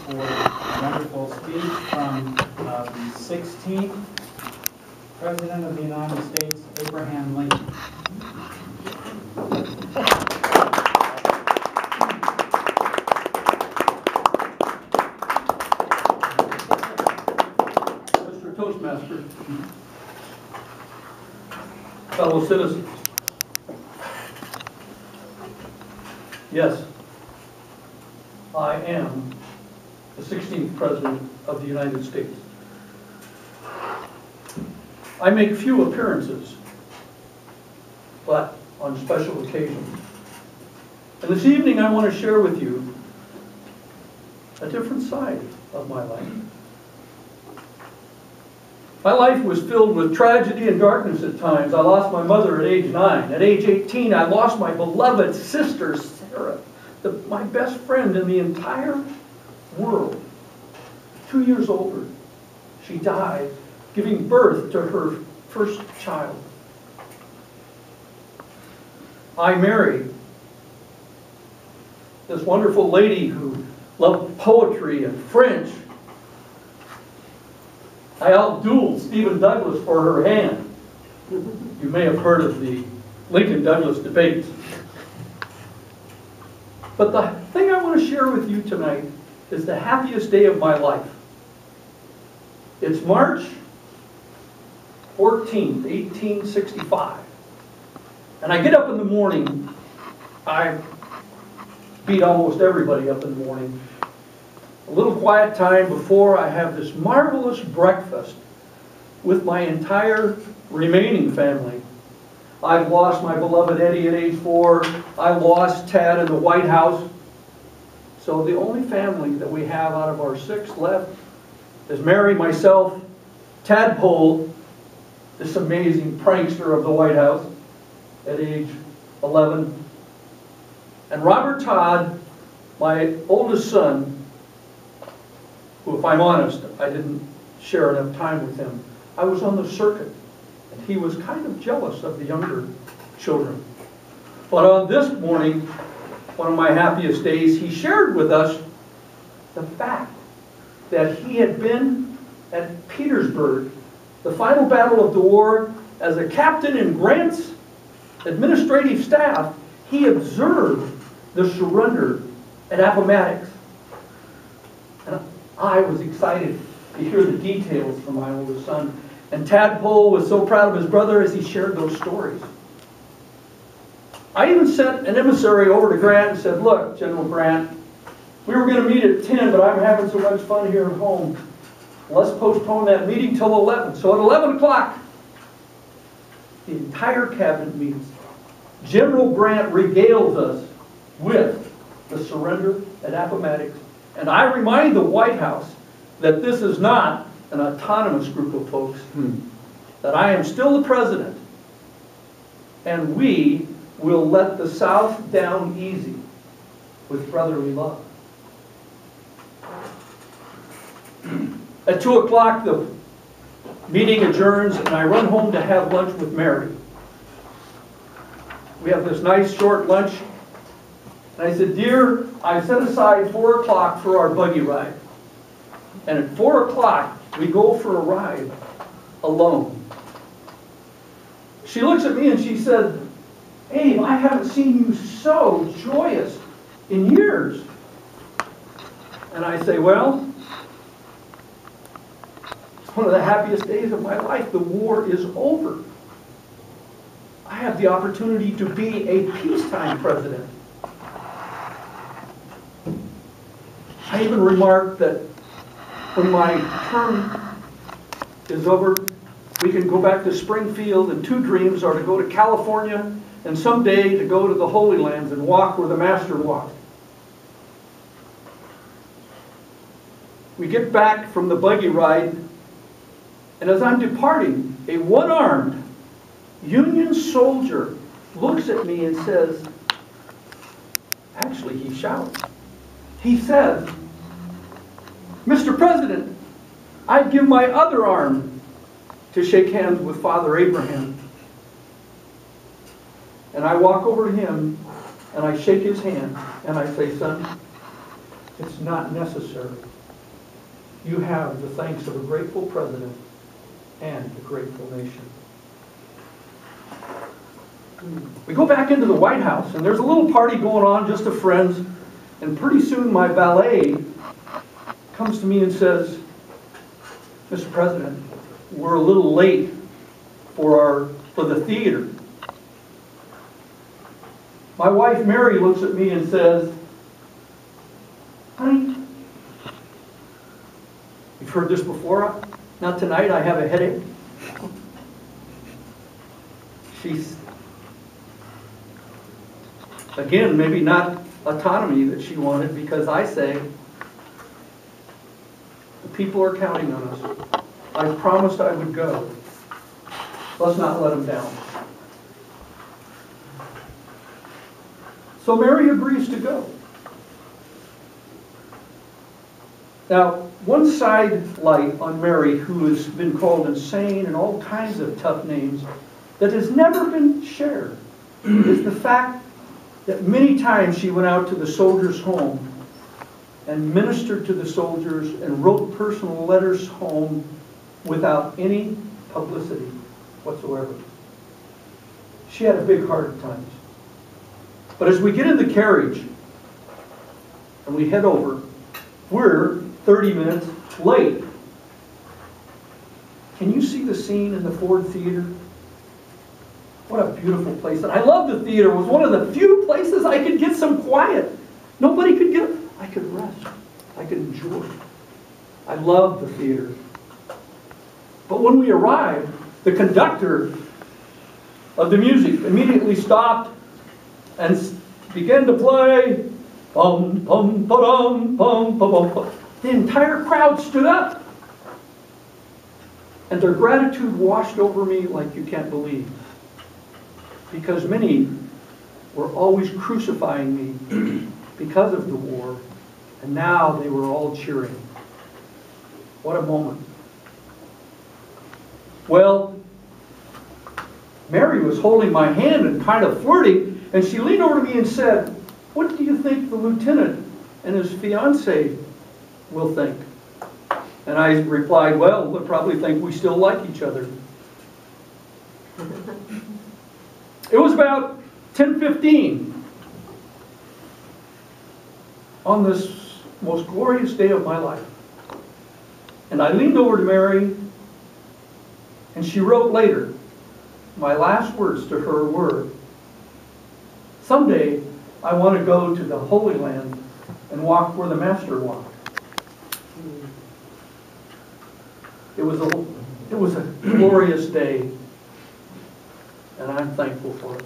for a wonderful speech from the 16th President of the United States, Abraham Lincoln. Mr. Toastmaster, fellow citizens, yes, I am the 16th President of the United States. I make few appearances, but on special occasions. And this evening I want to share with you a different side of my life. My life was filled with tragedy and darkness at times. I lost my mother at age 9. At age 18, I lost my beloved sister, Sarah, my best friend in the entire world. 2 years older, she died, giving birth to her first child. I married this wonderful lady who loved poetry and French. I outdueled Stephen Douglas for her hand. You may have heard of the Lincoln-Douglas debates. But the thing I want to share with you tonight is the happiest day of my life. It's March 14th, 1865. And I get up in the morning. I beat almost everybody up in the morning. A little quiet time before I have this marvelous breakfast with my entire remaining family. I've lost my beloved Eddie at age 4. I lost Tad in the White House. So the only family that we have out of our 6 left is Mary, myself, Tadpole, this amazing prankster of the White House at age 11, and Robert Todd, my oldest son, who, if I'm honest, I didn't share enough time with him. I was on the circuit, and he was kind of jealous of the younger children. But on this morning, one of my happiest days, he shared with us the fact that he had been at Petersburg, the final battle of the war, as a captain in Grant's administrative staff. He observed the surrender at Appomattox. And I was excited to hear the details from my oldest son. And Tadpole was so proud of his brother as he shared those stories. I even sent an emissary over to Grant and said, "Look, General Grant, we were going to meet at 10, but I'm having so much fun here at home. Let's postpone that meeting till 11. So at 11 o'clock, the entire cabinet meets. General Grant regales us with the surrender at Appomattox. And I remind the White House that this is not an autonomous group of folks, that I am still the president, and we will let the South down easy with brotherly love." At 2 o'clock, the meeting adjourns, and I run home to have lunch with Mary. We have this nice short lunch. And I said, "Dear, I set aside 4 o'clock for our buggy ride. And at 4 o'clock, we go for a ride alone." She looks at me and she said, "Abe, I haven't seen you so joyous in years." And I say, "Well, it's one of the happiest days of my life. The war is over. I have the opportunity to be a peacetime president." I even remarked that when my term is over, we can go back to Springfield, and 2 dreams are to go to California and someday to go to the Holy Lands and walk where the Master walked. We get back from the buggy ride, and as I'm departing, a one-armed Union soldier looks at me and says, actually he shouts, he says, "Mr. President, I'd give my other arm to shake hands with Father Abraham." And I walk over to him and I shake his hand and I say, "Son, It's not necessary. You have the thanks of a grateful president and a grateful nation. We go back into the White House, and there's a little party going on, just of friends, and pretty soon my valet comes to me and says, Mr. President, we're a little late for the theater. My wife Mary looks at me and says, honey, you've heard this before? Not tonight, I have a headache. She's, again, maybe not autonomy that she wanted, because I say, the people are counting on us. I promised I would go. Let's not let them down. So Mary agrees to go. Now, one side light on Mary, who has been called insane and all kinds of tough names, that has never been shared, is the fact that many times she went out to the soldiers' home and ministered to the soldiers and wrote personal letters home without any publicity whatsoever. She had a big heart at times. But as we get in the carriage and we head over, we're 30 minutes late. Can you see the scene in the Ford Theater? What a beautiful place. And I love the theater. It was one of the few places I could get some quiet. Nobody could get, I could rest. I could enjoy. I love the theater. But when we arrived, the conductor of the music immediately stopped and began to play bum bum ba-dum bum bum bum bum. The entire crowd stood up, and their gratitude washed over me like you can't believe, because many were always crucifying me because of the war, and now they were all cheering. What a moment. Well, Mary was holding my hand and kind of flirting, and she leaned over to me and said, what do you think the lieutenant and his fiancée will think? And I replied, well, they'll probably think we still like each other. It was about 10:15 on this most glorious day of my life. And I leaned over to Mary, and she wrote later, my last words to her were, someday I want to go to the Holy Land and walk where the Master walked. It was a glorious day, and I'm thankful for it.